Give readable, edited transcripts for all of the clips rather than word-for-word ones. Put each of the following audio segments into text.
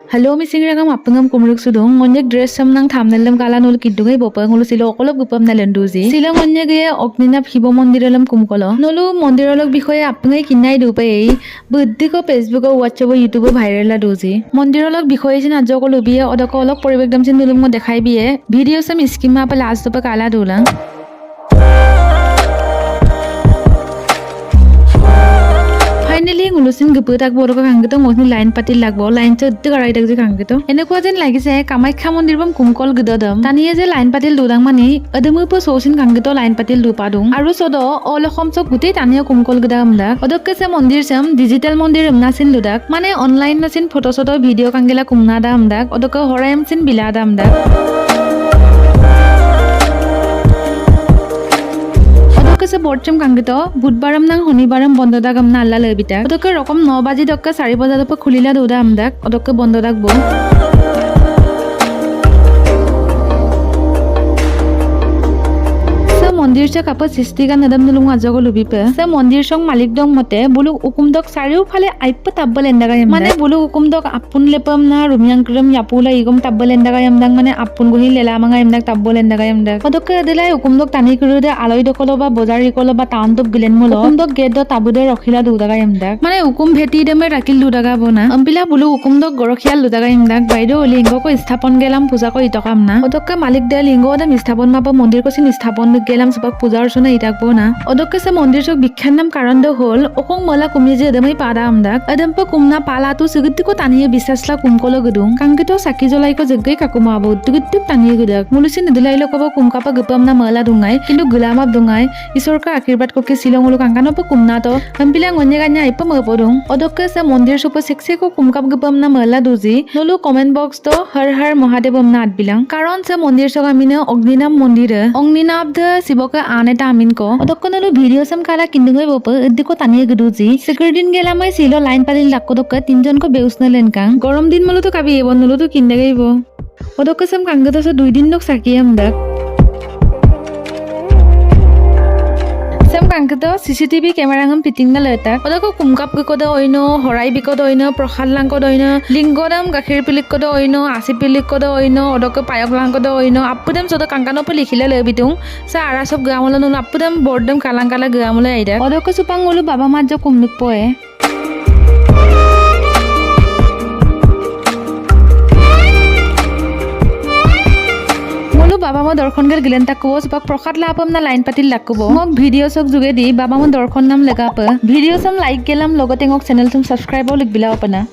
Hello, Missing Ragam Appangam Kumruk Sudung, Monyak dress some nang Tamnalam Kalanul Kidunga Bopang, Silo Gupam Nalanduzi, Sila Monyagaya, Oknina Hibo Mondiralam Kumkolo, Nolu Mondirolog Bikoy Apanga Kinai Dupe, Buddiko Facebook or watchable YouTube viral dozi. Mondirolog Bikoy in Ajokolubia or the call of Porivagams in Nulumo de Kaibie, video some iskima palastupa Kala Dula. Finally, ngulusin geputak boroka kanggeto mosni line patil lagbo line chodde garai dakje kanggeto eneko jen lagise Kamaikha mondir bam kumkol gedodam taniye je line patil dudang mani ademu po sosin kanggeto line patil dupadung aru sodo olokhom sok gutei taniye kumkol gedam dak odokke se mondir sam digital mondir nasin ludak mane online nasin photo soto video kangela kumna dam dak odokke horayam sin biladam dak से बोर्डचम कांगेतो बुधबारम नांग हनिबारम बंददा गमना अल्ला लेबिता ओदके रकम 9 बाजी दक्का 4 बजा दप खुलिला दोदा आमदाक ओदके बंददाक बो मंदिर से काप सृष्टि गान नदम नुलुंग आजगो लुबिपे से मंदिर संग मालिक दं मते बुलु उकुमदक सारिउ फाले आइप ताब्बल एंदागायम माने बुलु उकुमदक आपुन लेपम ना रुमियांक्रम यापुला इगम ताब्बल एंदागायम दां माने आपुन गहि लेला मांगा एमदाक ताब्बल एंदागायम दा ओदके अदलाई उकुमदक तानि करुदे आलय दकलो बा बजारि कलो बा टाउनदक गिलेन मुलो उकुमदक गेट ताबुदे रखिला दुदागायम दा माने उकुम भेटी देमे राकिल दुदागा बोना अम्पिला बुलु उकुमदक गरखियाल दुदागायम दा बाइदो लिंगको स्थापन गेलाम पूजा को इतकाम ना ओदके मालिक दे लिंगो दम स्थापन माप मंदिर को सिन स्थापन गेलाम सबक पूजा अर्चना इटाकबो ना ओदके से मंदिर सक बिख्यात नाम कारण दो होल ओखं मला कुमि जे दमै पादा आमदाक अदमप कुमना पालातु सुगुत्तिको तानिये बिसासला कुमकलो गदुं कांगेतो साकी जलाइको जग्गै काकुमाबो दुगुत्तिक तानिये गदक मुलुसिन नदुलाइलो कबो कुमकापा गपम ना मला दुंगाय किन्तु गुलामाब दुंगाय ईश्वरका आशीर्वाद कोके सिलंगुलो कांगानप कुमना तो हमपिला गन्ने गान्या आइप मपदुं ओदके से मंदिर सप सेक्सेको कुमकाप गपम ना मला दुजी नलु कमेन्ट बक्स तो हर हर महादेवम ना आतबिलां कारण से मंदिर सक आमिने अग्निनाम मंदिर अग्निनाब्ध शिवका आनेता आमिन को ओदक्कनलु भिडिओ सम काला किन्दुङै बप एदिको तानिये गदुजी सिकिउरिटिन गेलामै सिलो लाइन पालिल लाक्को दक्क तीनजन को बेउसनलेन कां गरम दिन मलु तो काबि एबनलु तो किन्देगैबो ओदक्क सम कांगदस 2 दिन दक साकियाम दक सम कांगतो सीसीटीवी कैमरा गम पिटिंग न लेता ओदको कुमकाप गको द ओइनो हराई बिको द ओइनो प्रखाल लांग द ओइनो लिंगोदम गाखिर पिलिक द ओइनो आसि पिलिक द ओइनो ओदको पायक लांग द ओइनो अपुदम सद कांगानो प लिखिले लेबितुं सा आरा सब गामल नु अपुदम बोर्डम कालांगाला गामल आइदा ओदको सुपांगुलु बाबा माज कुमनुक पोए बाबा म दर्शन गेल गिलेन ताकबो सबक प्रसाद लापम ना लाइन पातिल लाकबो मक भिडिओ सक जुगे दी बाबा म दर्शन नाम लगाप भिडिओ सम लाइक गेलाम लगते ngok चैनल तुम सब्सक्राइब लिख बिला अपना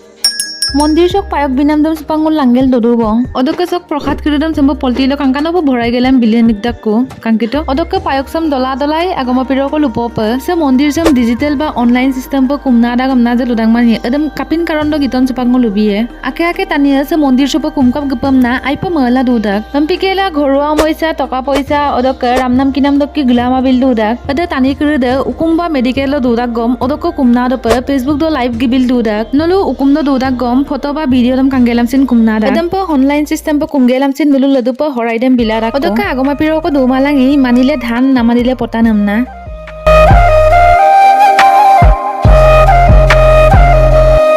मंदिर सक पायक बिनाम दम सुपांगुल लांगेल ददुबो ओदके सक प्रसाद किरदम सम्बो पलटिलो कांकानबो भराय गेलाम बिलेन निकदाकको कांकितो ओदके पायक सम दला दलाई आगमा पिरको लुपप से मंदिर सम डिजिटल बा ऑनलाइन सिस्टम प कुमना दा गमना जे लुदां मानि एकदम कापिन कारण गितन सुपांगुल लुबिए आके आके तानिया से मंदिर सप कुमकाप गपम ना आइप मला दुदाक तमपिकेला घरुआ पैसा टका पैसा ओदके रामनाम किनाम दक्की गुलामा बिल दुदाक अदे तानि किरदे उकुमबा मेडिकेल दुदाक गम ओदको कुमना दप फेसबुक दो लाइव गिबिल दुदाक नलु उकुम दो दुदाक गम फोटो बा वीडियो दम कांगेलाम सिन कुमना दा एकदम प ऑनलाइन सिस्टम प कुंगेलाम सिन नुलु लदु प हराइदम बिलारा ओदका आगमा पिरो को दुमालांगी मानिले धान नामानिले पता नमना